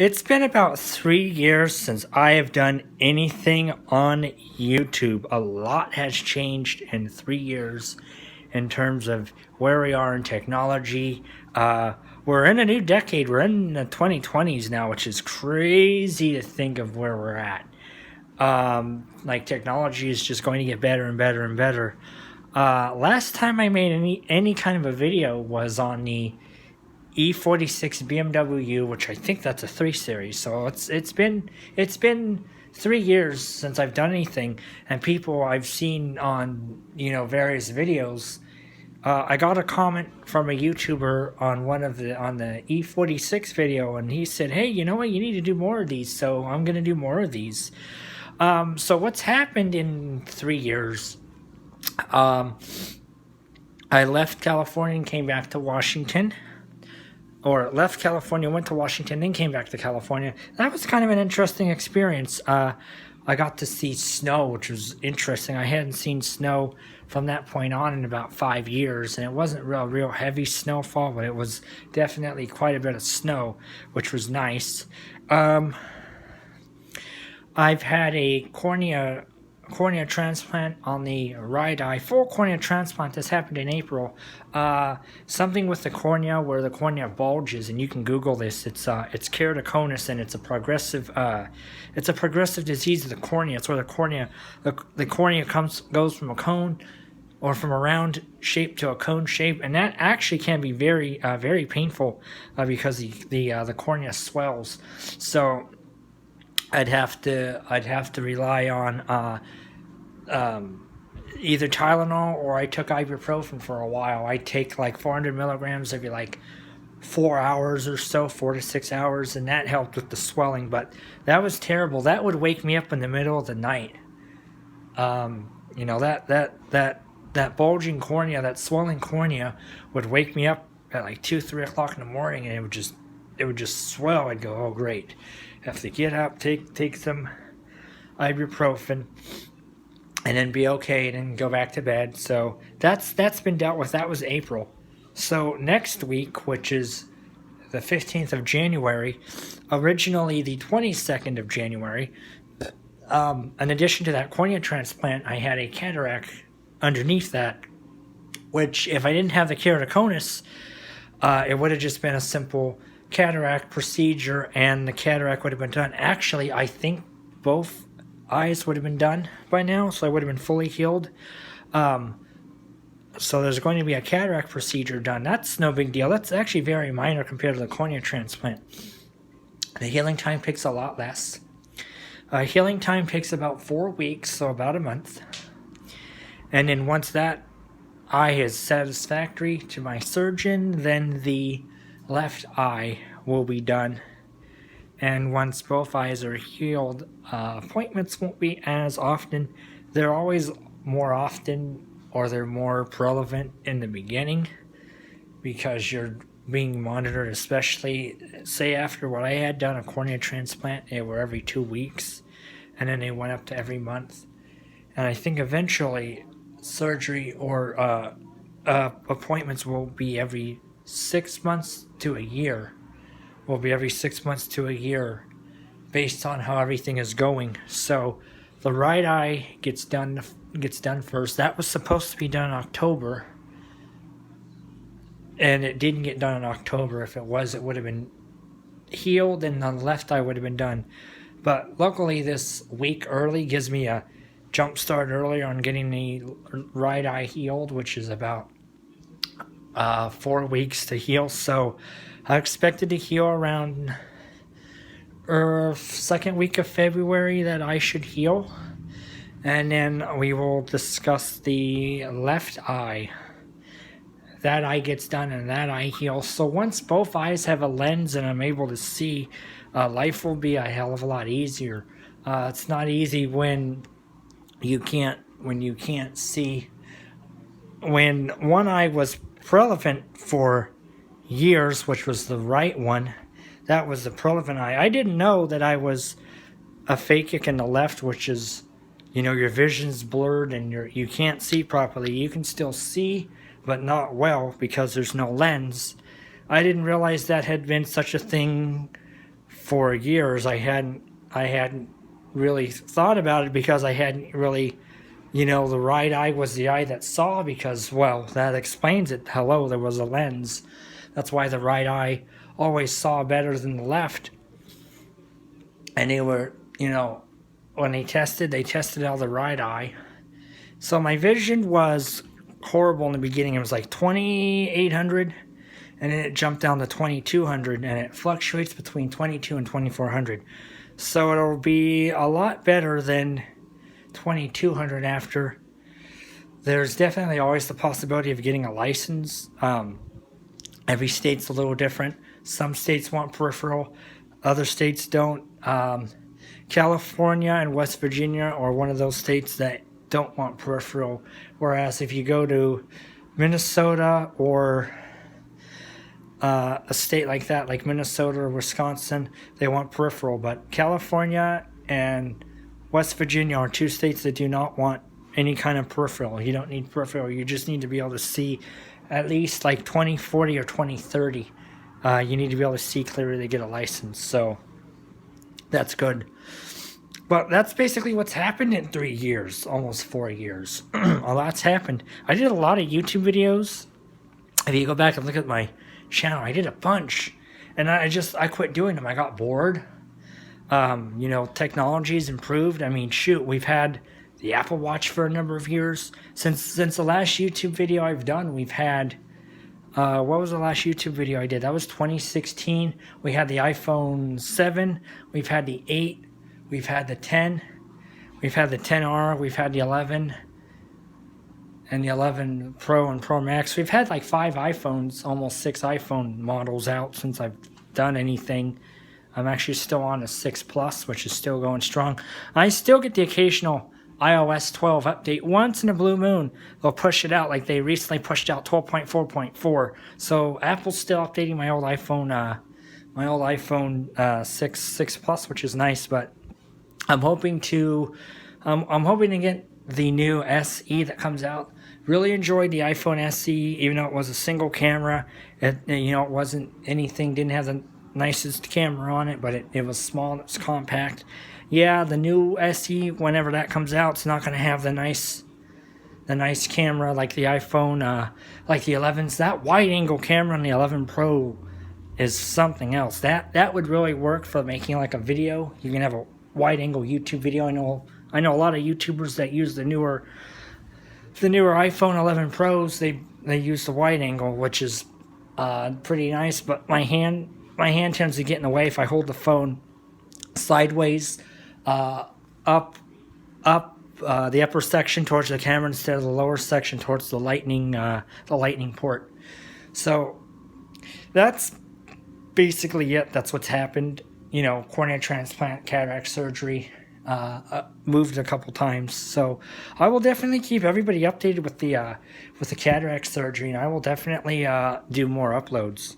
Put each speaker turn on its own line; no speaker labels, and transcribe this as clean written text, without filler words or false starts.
It's been about 3 years since I have done anything on YouTube. A lot has changed in 3 years in terms of where we are in technology. We're in a new decade. We're in the 2020s now, which is crazy to think of where we're at. Like technology is just going to get better and better and better. Last time I made any kind of a video was on the E46 BMW, which I think that's a 3 Series. So it's been 3 years since I've done anything, and people I've seen on various videos. I got a comment from a YouTuber on the E46 video, and he said, "Hey, you know what? You need to do more of these." So I'm gonna do more of these. So what's happened in 3 years? Um, I left California and came back to Washington, or left California, went to Washington, then came back to California. That was kind of an interesting experience. I got to see snow, which was interesting. I hadn't seen snow from that point on in about 5 years, and it wasn't real heavy snowfall, but it was definitely quite a bit of snow, which was nice. Um, I've had a cornea transplant on the right eye. Full cornea transplant. This happened in April. Something with the cornea where the cornea bulges, and you can Google this. It's keratoconus, and it's a progressive disease of the cornea. It's where the cornea goes from a cone or from a round shape to a cone shape, and that actually can be very painful because the cornea swells. So I'd have to rely on either Tylenol, or I took ibuprofen for a while. I take like 400 milligrams every like 4 hours or so, 4 to 6 hours, and that helped with the swelling. But that was terrible. That would wake me up in the middle of the night. That bulging cornea, that swelling cornea, would wake me up at like 2, 3 o'clock in the morning, and it would just swell. I'd go, oh great, have to get up, take some ibuprofen, and then be okay, and then go back to bed. So that's been dealt with. That was April. So next week, which is the 15th of January, originally the 22nd of January, in addition to that cornea transplant, I had a cataract underneath that, which if I didn't have the keratoconus, it would have just been a simple cataract procedure, and the cataract would have been done. Actually, I think both eyes would have been done by now, so I would have been fully healed. So there's going to be a cataract procedure done. That's no big deal. That's actually very minor compared to the cornea transplant. The healing time takes a lot less. Healing time takes about 4 weeks, so about a month. And then once that eye is satisfactory to my surgeon, then the left eye will be done. And once both eyes are healed, appointments won't be as often. They're always more often, or they're more relevant in the beginning, because you're being monitored, especially say after what I had done, a cornea transplant. They were every 2 weeks, and then they went up to every month. And I think eventually surgery or appointments will be every 6 months to a year. Will be every 6 months to a year, based on how everything is going. So the right eye gets done first. That was supposed to be done in October, and it didn't get done in October. If it was, it would have been healed, and the left eye would have been done. But luckily, this week early gives me a jump start earlier on getting the right eye healed, which is about 4 weeks to heal. So I expected to heal around second week of February, that I should heal. And then we will discuss the left eye. That eye gets done and that eye heals. So once both eyes have a lens and I'm able to see, life will be a hell of a lot easier. It's not easy when you can't see. When one eye was relevant for years, which was the right one, that was the relevant eye. I didn't know that I was aphakic in the left, which is, your vision's blurred and you can't see properly. You can still see, but not well, because there's no lens. I didn't realize that had been such a thing for years. I hadn't really thought about it because I hadn't really, the right eye was the eye that saw, because, well, that explains it. Hello, there was a lens. That's why the right eye always saw better than the left. And they were, when they tested out the right eye. So my vision was horrible in the beginning. It was like 2800, and then it jumped down to 2200, and it fluctuates between 22 and 2400. So it'll be a lot better than 2200 after. There's definitely always the possibility of getting a license. Every state's a little different. Some states want peripheral, other states don't. California and West Virginia are one of those states that don't want peripheral, whereas if you go to Minnesota or a state like that, like Minnesota or Wisconsin, they want peripheral. But California and West Virginia are two states that do not want any kind of peripheral. You don't need peripheral. You just need to be able to see at least like 2040 or 2030. You need to be able to see clearly to get a license. So that's good. But that's basically what's happened in 3 years, almost 4 years. A lot's happened. I did a lot of YouTube videos. If you go back and look at my channel, I did a bunch. And I quit doing them. I got bored. Technology's improved. I mean, shoot, we've had the Apple Watch for a number of years. Since the last YouTube video I've done, we've had... what was the last YouTube video I did? That was 2016. We had the iPhone 7. We've had the 8. We've had the 10. We've had the 10R. We've had the 11. And the 11 Pro and Pro Max. We've had like 5 iPhones, almost 6 iPhone models out since I've done anything. I'm actually still on a 6 Plus, which is still going strong. I still get the occasional iOS 12 update. Once in a blue moon, they'll push it out. Like they recently pushed out 12.4.4. So Apple's still updating my old iPhone 6 Plus, which is nice. But I'm hoping to get the new SE that comes out. Really enjoyed the iPhone SE, even though it was a single camera. It wasn't anything. Didn't have the nicest camera on it, but it was small and it was compact. Yeah, the new SE, whenever that comes out, it's not going to have the nice camera like the iPhone, like the 11s. That wide-angle camera on the 11 Pro is something else. That would really work for making like a video. You can have a wide-angle YouTube video. I know a lot of YouTubers that use the newer iPhone 11 Pros. They use the wide-angle, which is pretty nice. But my hand tends to get in the way if I hold the phone sideways. Up the upper section towards the camera instead of the lower section towards the lightning port. So that's basically it. That's what's happened. Cornea transplant, cataract surgery, moved a couple times. So I will definitely keep everybody updated with the cataract surgery, and I will definitely do more uploads.